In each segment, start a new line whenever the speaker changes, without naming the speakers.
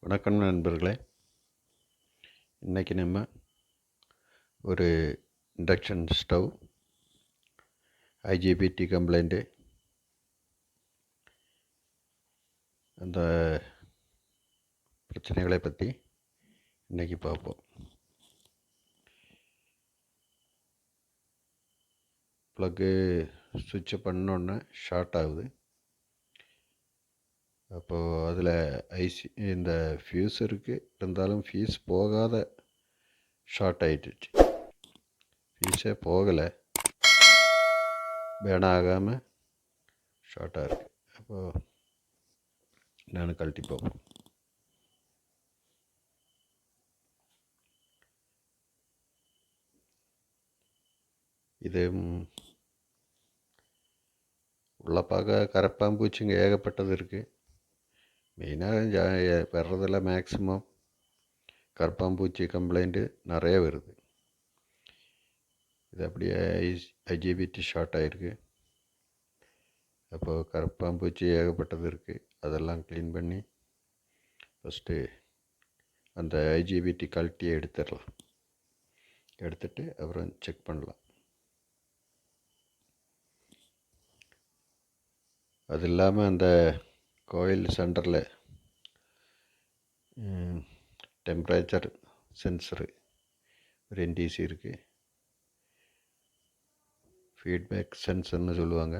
வணக்கம் நண்பர்களே. இன்றைக்கி நம்ம ஒரு இண்டக்ஷன் ஸ்டவ் ஐஜிபிடி கம்ப்ளைண்ட்டு அந்த பிரச்சனைகளை பற்றி இன்றைக்கி பார்ப்போம். ப்ளக்கு சுவிட்சை பண்ணோன்னே ஷார்ட் ஆகுது. அப்போது அதில் இந்த ஃபியூஸ் இருக்குது, இருந்தாலும் ஃபியூஸ் போகாத ஷார்ட் ஆகிடுச்சு. ஃபியூஸே போகலை, பேன் ஆகாமல் ஷார்ட்டாக இருக்குது. அப்போது நான் கழட்டி பார்ப்போம். இது உள்ள பார்க்க கரப்பாம்பூச்சிங்க ஏகப்பட்டது இருக்குது. மெயினாக வர்றதில் மேக்ஸிமம் கரப்பாம்பூச்சி கம்ப்ளைண்ட்டு நிறைய வருது. இது அப்படியே ஐஜிபிடி ஷார்ட் ஆகிருக்கு. அப்போது கரப்பாம்பூச்சி ஏகப்பட்டது இருக்குது. அதெல்லாம் க்ளீன் பண்ணி ஃபஸ்ட்டு அந்த ஐஜிபிடி கழட்டியை எடுத்துடலாம். எடுத்துட்டு அப்புறம் செக் பண்ணலாம். அது இல்லாமல் அந்த கோயில் சென்டரில் டெம்பரேச்சர் சென்சரு ஒரு என்டிசி இருக்குது. ஃபீட்பேக் சென்சர்னு சொல்லுவாங்க.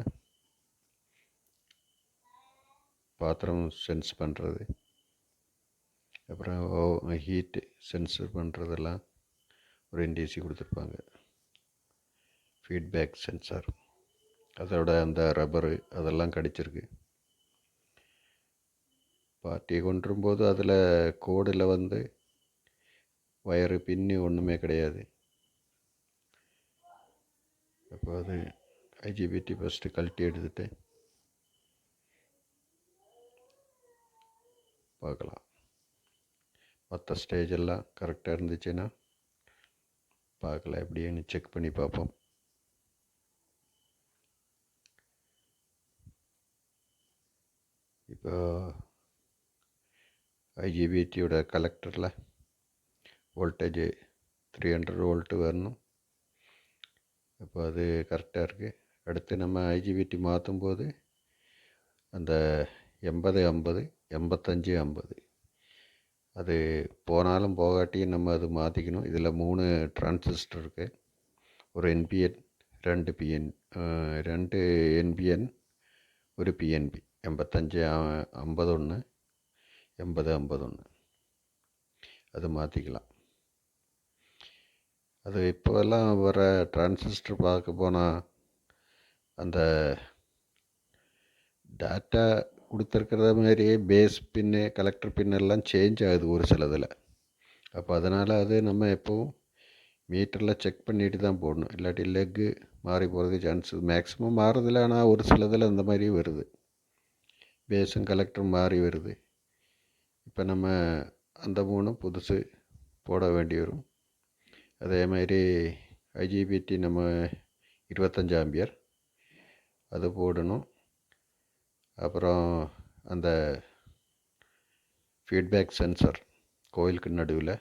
பாத்திரம் சென்ஸ் பண்ணுறது, அப்புறம் ஹீட்டு சென்சர் பண்ணுறதெல்லாம் ஒரு என்டிசி கொடுத்துருப்பாங்க. ஃபீட்பேக் சென்சார் அதோட அந்த ரப்பரு அதெல்லாம் கடிச்சிருக்கு. பார்ட்டியை கொண்டுரும்போது அதில் கோடில் வயரு பின்னி ஒன்றுமே கிடையாது. அப்போ அது ஐஜிபிடி ஃபஸ்ட்டு கழட்டி எடுத்துகிட்டு பார்க்கலாம். மற்ற ஸ்டேஜெல்லாம் கரெக்டாக இருந்துச்சுன்னா பார்க்கலாம், எப்படின்னு செக் பண்ணி பார்ப்போம். இப்போ ஐஜிபிடியோட கலெக்டரில் வோல்டேஜ் 300 வோல்ட்டு வரணும். அப்போ அது கரெக்டாக இருக்குது. அடுத்து நம்ம ஐஜிபிடி மாற்றும் போது அந்த 80-50 85-50 அது போனாலும் போகாட்டியும் நம்ம அது மாற்றிக்கணும். இதில் 3 டிரான்சிஸ்டர் இருக்குது. ஒரு என்பிஎன், 2 என்பிஎன், ஒரு பிஎன்பி. 85-51 80-51 அது மாற்றிக்கலாம். அது இப்போல்லாம் வர டிரான்சிஸ்டர் பார்க்க போனால் அந்த டேட்டா கொடுத்துருக்கிறத மாதிரியே பேஸ் பின்னு கலெக்டர் பின்னெல்லாம் சேஞ்ச் ஆகுது ஒரு சிலதில். அப்போ அதனால் அது நம்ம எப்போவும் மீட்டரில் செக் பண்ணிட்டு தான் போடணும். இல்லாட்டி லெக்கு மாறி போகிறதுக்கு சான்ஸ் மேக்ஸிமம் மாறுறதில்ல. ஆனால் ஒரு சிலதில் அந்த மாதிரி வருது, பேஸும் கலெக்டரும் மாறி வருது. இப்போ நம்ம அந்த 3 புதுசு போட வேண்டி வரும். அதே மாதிரி ஐஜிபிடி நம்ம 25 ஆம்பியர் அது போடணும். அப்புறம் அந்த ஃபீட்பேக் சென்சர் கோயிலுக்கு நடுவில்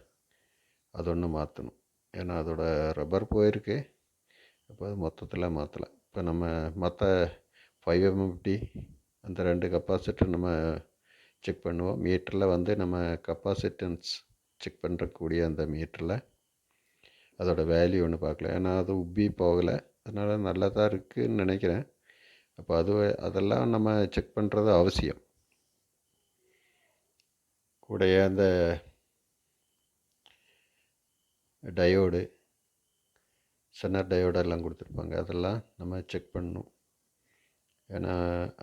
அது ஒன்று மாற்றணும். ஏன்னா அதோட ரப்பர் போயிருக்கு. அப்போ அது மொத்தத்தில் மாற்றலாம். இப்போ நம்ம மற்ற 5 MFD அந்த 2 கப்பாசிட்டர் நம்ம செக் பண்ணுவோம். மீட்டரில் நம்ம கப்பாசிட்டன்ஸ் செக் பண்ணுறக்கூடிய அந்த மீட்டரில் அதோட வேல்யூ ஒன்று பார்க்கலாம். ஏன்னா அது உப்பி போகலை, அதனால் நல்லா தான் இருக்குதுன்னு நினைக்கிறேன். அப்போ அதெல்லாம் நம்ம செக் பண்ணுறது அவசியம். கூடயே அந்த டயோடு, சென்னர் டயோடெல்லாம் கொடுத்துருப்பாங்க, அதெல்லாம் நம்ம செக் பண்ணணும். ஏன்னா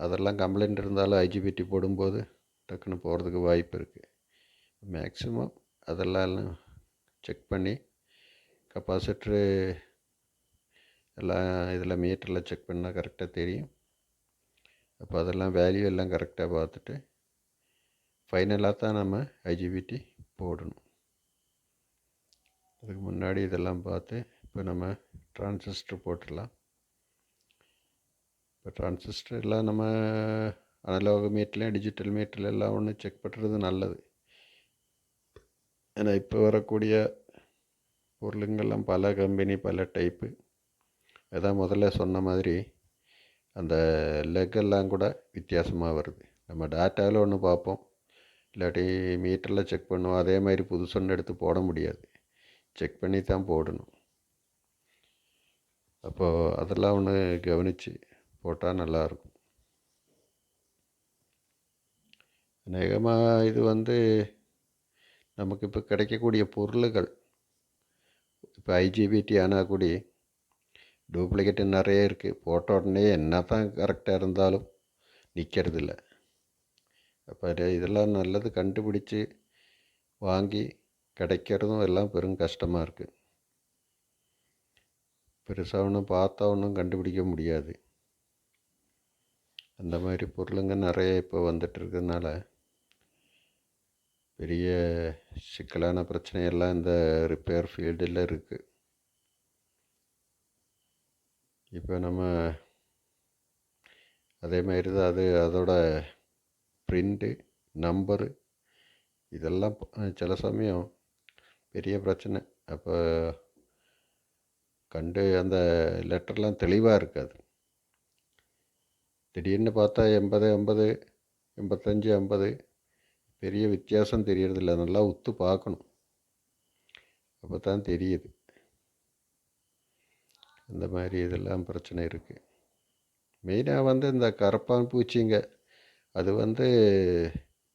அதெல்லாம் கம்ப்ளைண்ட் இருந்தாலும் ஐஜிபிடி போடும்போது டக்குன்னு போகிறதுக்கு வாய்ப்பு இருக்குது. மேக்ஸிமம் அதெல்லாம் செக் பண்ணி கப்பாசிட்ரு எல்லாம் இதில் மீட்டரில் செக் பண்ணால் கரெக்டாக தெரியும். அப்போ அதெல்லாம் வேல்யூ எல்லாம் கரெக்டாக பார்த்துட்டு ஃபைனலாக தான் நம்ம ஐஜிபிடி போடணும். அதுக்கு முன்னாடி இதெல்லாம் பார்த்து இப்போ நம்ம டிரான்சிஸ்டர் போட்டுடலாம். இப்போ டிரான்சிஸ்டர் எல்லாம் நம்ம அனலாக் மீட்டர்லேயும் டிஜிட்டல் மீட்டர்ல எல்லாம் ஒன்று செக் பண்ணுறது நல்லது. ஏன்னா இப்போ வரக்கூடிய பொருளுங்கள்லாம் பல கம்பெனி பல டைப்பு. அதான் முதல்ல சொன்ன மாதிரி அந்த லெக்கெல்லாம் கூட வித்தியாசமாக வருது. நம்ம டேட்டாவில் ஒன்று பார்ப்போம், இல்லாட்டி மீட்டரில் செக் பண்ணுவோம். அதே மாதிரி புதுசொன்று எடுத்து போட முடியாது, செக் பண்ணி தான் போடணும். அப்போது அதெல்லாம் ஒன்று கவனித்து போட்டால் நல்லாயிருக்கும். அநேகமாக இது நமக்கு இப்போ கிடைக்கக்கூடிய பொருள்கள் இப்போ ஐஜிபிடி ஆனால் கூடி டூப்ளிகேட்டு நிறைய இருக்குது. போட்ட உடனே என்ன தான் கரெக்டாக இருந்தாலும் நிற்கிறதில்ல. அப்போ இதெல்லாம் நல்லது கண்டுபிடிச்சி வாங்கி கிடைக்கிறதும் எல்லாம் பெரும் கஷ்டமாக இருக்குது. பெருசாக ஒன்றும் பார்த்தா ஒன்றும் கண்டுபிடிக்க முடியாது. அந்த மாதிரி பொருளுங்க நிறைய இப்போ வந்துட்டுருக்கிறதுனால பெரிய சிக்கலான பிரச்சனையெல்லாம் இந்த ரிப்பேர் ஃபீல்டில் இருக்குது. இப்போ நம்ம அதே மாதிரி தான் அதோட பிரிண்ட்டு நம்பரு இதெல்லாம் சில சமயம் பெரிய பிரச்சனை. அப்போ அந்த லெட்டர்லாம் தெளிவாக இருக்காது. திடீர்னு பார்த்தா 80 50 85 50 பெரிய வித்தியாசம் தெரியறதில்ல. நல்லா உத்து பார்க்கணும், அப்போ தான் தெரியுது. இந்த மாதிரி இதெல்லாம் பிரச்சனை இருக்குது. மெயினாக இந்த கரப்பான் பூச்சிங்க அது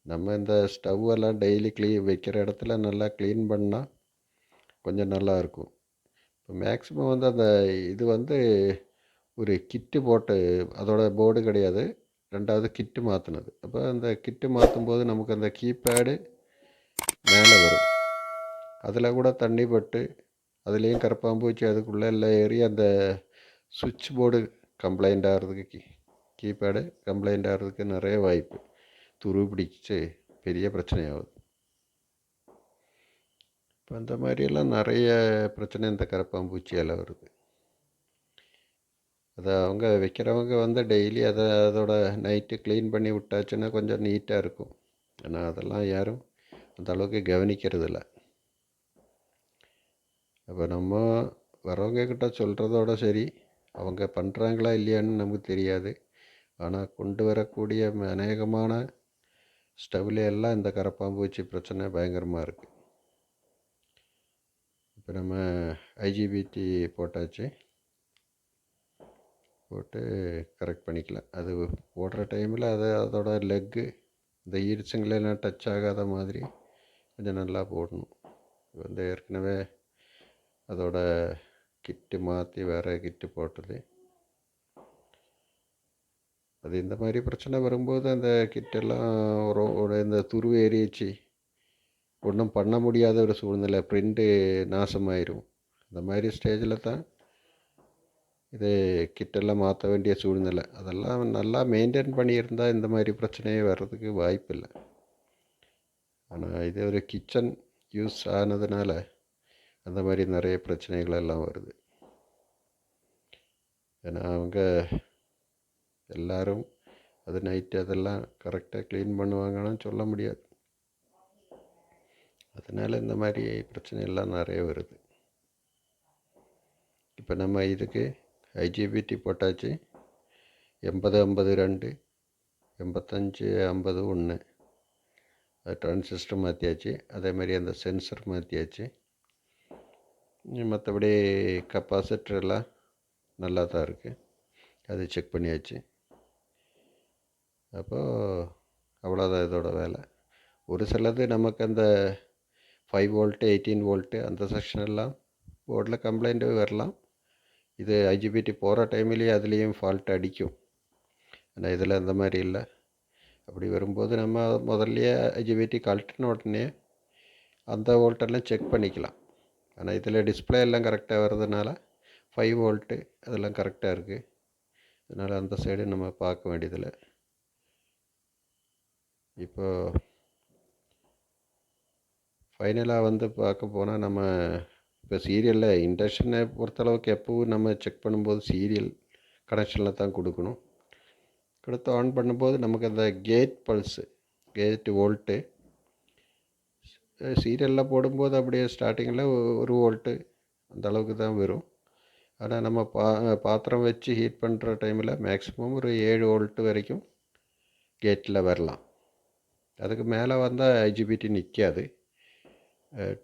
நம்ம இந்த ஸ்டவ்வெல்லாம் டெய்லி வைக்கிற இடத்துல நல்லா க்ளீன் பண்ணால் கொஞ்சம் நல்லாயிருக்கும். இப்போ மேக்ஸிமம் அந்த இது ஒரு கிட்டு போட்டு, அதோட போர்டு கிடையாது, ரெண்டாவது கிட்டு மாற்றினது. அப்போ அந்த கிட்டு மாற்றும்போது நமக்கு அந்த கீபேடு மேலே வரும், அதில் கூட தண்ணி பட்டு அதுலேயும் கரப்பாம்பூச்சி அதுக்குள்ளே எல்லாம் ஏறி அந்த சுவிட்ச் போர்டு கம்ப்ளைண்ட் ஆகிறதுக்கு, கீபேடு கம்ப்ளைண்ட் ஆகிறதுக்கு நிறைய வாய்ப்பு. துரு பிடிச்சி பெரிய பிரச்சனையாகுது. இப்போ அந்த மாதிரியெல்லாம் நிறைய பிரச்சனை இந்த கரப்பாம்பூச்சியால் வருது. அதை அவங்க வைக்கிறவங்க டெய்லி அதோட நைட்டு க்ளீன் பண்ணி விட்டாச்சுன்னா கொஞ்சம் நீட்டாக இருக்கும். ஆனால் அதெல்லாம் யாரும் அந்த அளவுக்கு கவனிக்கிறதில்ல. அப்போ நம்ம வரவங்கக்கிட்ட சொல்கிறதோட சரி, அவங்க பண்ணுறாங்களா இல்லையான்னு நமக்கு தெரியாது. ஆனால் கொண்டு வரக்கூடிய அநேகமான ஸ்டவ்ல எல்லாம் இந்த கரப்பாம்பூச்சி பிரச்சனை பயங்கரமாக இருக்குது. இப்போ நம்ம ஐஜிபிடி போட்டாச்சு, போட்டு கரெக்ட் பண்ணிக்கலாம். அது போடுற டைமில் அதோட லெக்கு இந்த ஈர்ச்சுங்களெல்லாம் டச் ஆகாத மாதிரி கொஞ்சம் நல்லா போடணும். ஏற்கனவே அதோட கிட்டு மாற்றி வேறு கிட்டு போட்டது. அது இந்த மாதிரி பிரச்சனை வரும்போது அந்த கிட்டெல்லாம் ஒரு இந்த துருவு ஏறிச்சு ஒன்றும் பண்ண முடியாத ஒரு சூழ்நிலை, பிரிண்ட்டு நாசமாயிரும். அந்த மாதிரி ஸ்டேஜில் தான் இது கிட்டெல்லாம் மாற்ற வேண்டிய சூழ்நிலை. அதெல்லாம் நல்லா மெயின்டைன் பண்ணியிருந்தால் இந்த மாதிரி பிரச்சனையே வர்றதுக்கு வாய்ப்பு இல்லை. ஆனால் இது ஒரு கிச்சன் யூஸ் ஆனதுனால அந்த மாதிரி நிறைய பிரச்சனைகள் எல்லாம் வருது. ஏன்னா அவங்க எல்லோரும் அது நைட்டு அதெல்லாம் கரெக்டாக க்ளீன் பண்ணுவாங்கன்னு சொல்ல முடியாது. அதனால் இந்த மாதிரி பிரச்சனையெல்லாம் நிறைய வருது. இப்போ நம்ம இதுக்கு ஐஜிபிடி போட்டாச்சு, 80 50 2 85 50 1 அது டிரான்சிஸ்டர் மாற்றியாச்சு. அதே மாதிரி அந்த சென்சர் மாற்றியாச்சு. மற்றபடி கெப்பாசிட்டரெல்லாம் நல்லா தான் இருக்குது, அது செக் பண்ணியாச்சு. அப்போது அவ்வளோதான் இதோட வேலை. ஒரு சிலது நமக்கு அந்த 5 வோல்ட்டு 18 வோல்ட்டு அந்த செக்ஷனெல்லாம் போர்டில் கம்ப்ளைண்ட்டு வரலாம். இது ஐஜிபிடி போகிற டைம்லேயே அதுலேயும் ஃபால்ட் அடிக்கும். ஆனால் இதில் அந்த மாதிரி இல்லை. அப்படி வரும்போது நம்ம முதல்லையே ஐஜிபிடி கழட்டின உடனே அந்த வோல்ட்டெல்லாம் செக் பண்ணிக்கலாம். ஆனால் இதில் டிஸ்பிளே எல்லாம் கரெக்டாக வர்றதுனால 5 வோல்ட்டு அதெல்லாம் கரெக்டாக இருக்குது. அதனால் அந்த சைடு நம்ம பார்க்க வேண்டியதில்லை. இப்போது ஃபைனலாக பார்க்க போனால் நம்ம இப்போ சீரியலில் இண்டக்ஷனை பொறுத்தளவுக்கு எப்போவும் நம்ம செக் பண்ணும்போது சீரியல் கனெக்ஷனில் தான் கொடுக்கணும். கொடுத்து ஆன் பண்ணும்போது நமக்கு அந்த கேட் பல்ஸு, கேட் வோல்ட்டு சீரியலில் போடும்போது அப்படியே ஸ்டார்டிங்கில் 1 வோல்ட்டு அந்த அளவுக்கு தான் வரும். ஆனால் நம்ம பாத்திரம் வச்சு ஹீட் பண்ணுற டைமில் மேக்ஸிமம் ஒரு 7 வோல்ட்டு வரைக்கும் கேட்டில் வரலாம். அதுக்கு மேலே வந்தால் ஐஜிபிடி நிற்காது,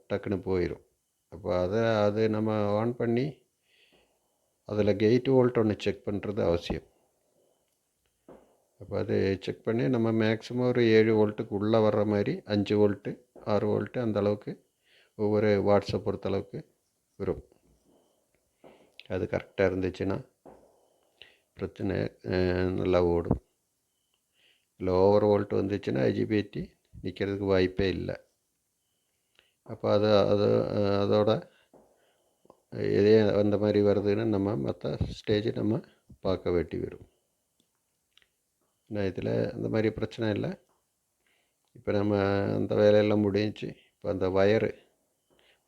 டக்குன்னு போயிடும். அப்போ அது நம்ம ஆன் பண்ணி அதில் கேட் வோல்ட் ஒன்று செக் பண்ணுறது அவசியம். அப்போ அது செக் பண்ணி நம்ம மேக்ஸிமம் ஒரு 7 வோல்ட்டுக்கு உள்ளே வர்ற மாதிரி 5 வோல்ட்டு 6 வோல்ட்டு அந்த அளவுக்கு ஒவ்வொரு வாட்ஸை பொறுத்தளவுக்கு வரும். அது கரெக்டாக இருந்துச்சுன்னா பிரச்சனை நல்லா ஓடும். இல்லை ஓவர் வோல்ட் வந்துச்சுன்னா ஐஜிபிடி நிற்கிறதுக்கு வாய்ப்பே இல்லை. அப்போ அதோட இதே அந்த மாதிரி வருதுன்னு நம்ம மற்ற ஸ்டேஜ் நம்ம பார்க்க வேண்டி வரும். நான் இதில் அந்த மாதிரி பிரச்சனை இல்லை. இப்போ நம்ம அந்த வேலையெல்லாம் முடிஞ்சு இப்போ அந்த வயரு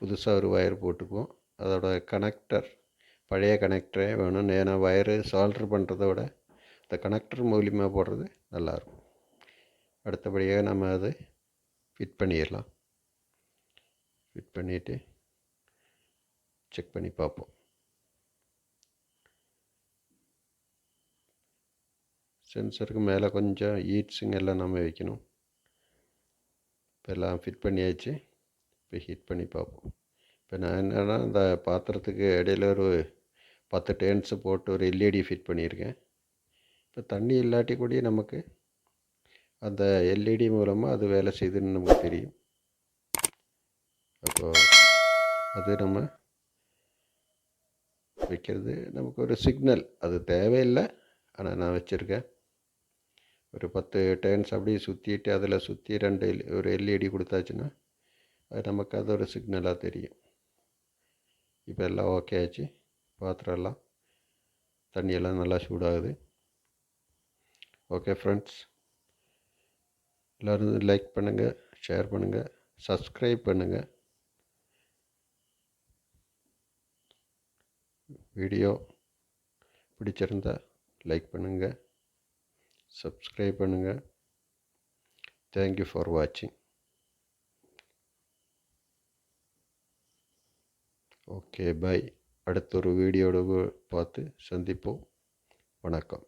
புதுசாக ஒரு வயர் போட்டுக்குவோம். அதோட கனெக்டர் பழைய கனெக்டரே வேணும். ஏன்னா வயரு சால்ட்ரு பண்ணுறத விட இந்த கனெக்டர் மூலியமாக போடுறது நல்லாயிருக்கும். அடுத்தபடியாக நம்ம அதை ஃபிட் பண்ணிடலாம். ஃபிட் பண்ணிவிட்டு செக் பண்ணி பார்ப்போம். சென்சருக்கு மேலே கொஞ்சம் ஹீட்ஸுங்க எல்லாம் நம்ம வைக்கணும். இப்போ எல்லாம் ஃபிட் பண்ணியாச்சு. இப்போ ஹீட் பண்ணி பார்ப்போம். இப்போ நான் என்னென்னா இந்த பாத்திரத்துக்கு இடையில ஒரு 10 டேர்ன்ஸு போட்டு ஒரு எல்இடி ஃபிட் பண்ணியிருக்கேன். இப்போ தண்ணி இல்லாட்டி கூட நமக்கு அந்த எல்இடி மூலமாக அது வேலை செய்யுதுன்னு நமக்கு தெரியும். அப்போது அது நம்ம வைக்கிறது நமக்கு ஒரு சிக்னல். அது தேவையில்லை, ஆனால் நான் வச்சுருக்கேன். ஒரு 10 டேர்ன்ஸ் அப்படியே சுற்றிட்டு அதில் சுற்றி ஒரு எல்இடி கொடுத்தாச்சுன்னா அது நமக்கு அது ஒரு சிக்னலாக தெரியும். இப்போ எல்லாம் ஓகே ஆச்சு. பாத்திரம் எல்லாம் தண்ணியெல்லாம் நல்லா சூடாகுது. ஓகே ஃப்ரெண்ட்ஸ், எல்லோரும் லைக் பண்ணுங்கள், ஷேர் பண்ணுங்கள், சப்ஸ்கிரைப் பண்ணுங்கள். வீடியோ பிடிச்சிருந்தா லைக் பண்ணுங்கள், சப்ஸ்கிரைப் பண்ணுங்கள். தேங்க்யூ ஃபார் வாட்சிங். Okay, bye. அடுத்த ஒரு வீடியோட பார்த்து சந்திப்போம். வணக்கம்.